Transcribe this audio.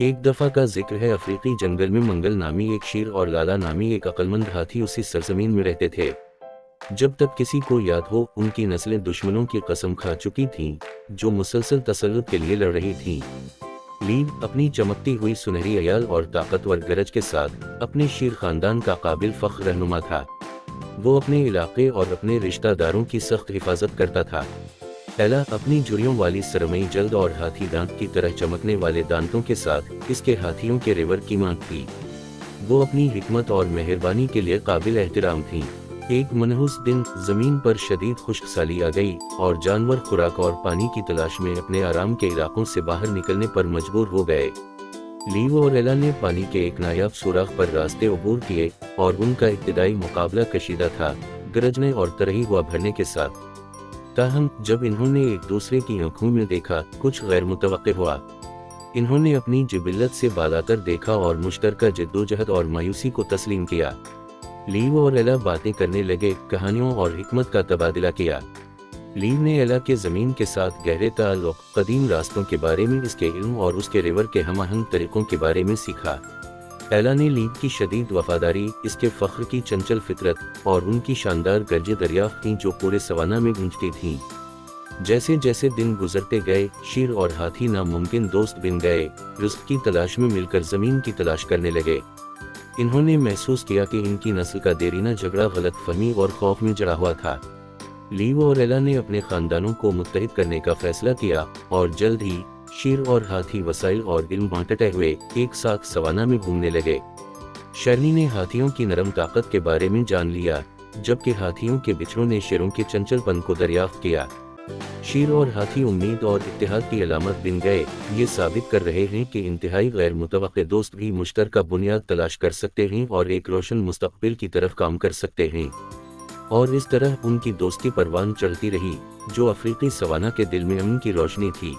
ایک دفعہ کا ذکر ہے، افریقی جنگل میں منگل نامی ایک شیر اور لالا نامی ایک عقلمند ہاتھی اسی سرزمین میں رہتے تھے۔ جب تک کسی کو یاد ہو، ان کی نسلیں دشمنوں کی قسم کھا چکی تھیں جو مسلسل تسلط کے لیے لڑ رہی تھیں۔ لیو اپنی چمکتی ہوئی سنہری عیال اور طاقتور گرج کے ساتھ اپنے شیر خاندان کا قابل فخر رہنما تھا۔ وہ اپنے علاقے اور اپنے رشتہ داروں کی سخت حفاظت کرتا تھا۔ ایلا اپنی جھریوں والی سرمئی جلد اور ہاتھی دانت کی طرح چمکنے والے دانتوں کے ساتھ اس کے ہاتھیوں کے ریور کی مانگ تھی۔ وہ اپنی حکمت اور مہربانی کے لیے قابل احترام تھیں۔ ایک منحوس دن زمین پر شدید خشک سالی آ گئی اور جانور خوراک اور پانی کی تلاش میں اپنے آرام کے علاقوں سے باہر نکلنے پر مجبور ہو گئے۔ لیو اور ایلا نے پانی کے ایک نایاب سوراخ پر راستے عبور کیے اور ان کا ابتدائی مقابلہ کشیدہ تھا، گرجنے اور ترہی ہوا بھرنے کے ساتھ۔ تاہم جب انہوں نے ایک دوسرے کی آنکھوں میں دیکھا، کچھ غیر متوقع ہوا۔ انہوں نے اپنی جبلت سے بالاتر دیکھا اور مشترکہ جدوجہد اور مایوسی کو تسلیم کیا۔ لیو اور ایلا باتیں کرنے لگے، کہانیوں اور حکمت کا تبادلہ کیا۔ لیو نے ایلا کے زمین کے ساتھ گہرے تعلق، قدیم راستوں کے بارے میں اس کے علم اور اس کے ریور کے ہم آہنگ طریقوں کے بارے میں سیکھا۔ ایلا نے لیو کی شدید وفاداری، اس کے فخر کی چنچل فطرت اور ان کی شاندار گرجیں دریافت کیں جو پورے سوانا میں گونجتی تھیں۔ جیسے جیسے دن گزرتے گئے، شیر اور ہاتھی ناممکن دوست بن گئے، رزق کی تلاش میں مل کر زمین کی تلاش کرنے لگے۔ انہوں نے محسوس کیا کہ ان کی نسل کا دیرینہ جھگڑا غلط فہمی اور خوف میں جڑا ہوا تھا۔ لیو اور ایلا نے اپنے خاندانوں کو متحد کرنے کا فیصلہ کیا اور جلد ہی شیر اور ہاتھی وسائل اور علم بانٹتے ہوئے ایک ساتھ سوانا میں گھومنے لگے۔ شرنی نے ہاتھیوں کی نرم طاقت کے بارے میں جان لیا، جبکہ ہاتھیوں کے بچھڑوں نے شیروں کے چنچل پن کو دریافت کیا۔ شیر اور ہاتھی امید اور اتحاد کی علامت بن گئے، یہ ثابت کر رہے ہیں کہ انتہائی غیر متوقع دوست بھی مشترکہ بنیاد تلاش کر سکتے ہیں اور ایک روشن مستقبل کی طرف کام کر سکتے ہیں۔ اور اس طرح ان کی دوستی پروان چڑھتی رہی، جو افریقی سوانا کے دل میں امن کی روشنی تھی۔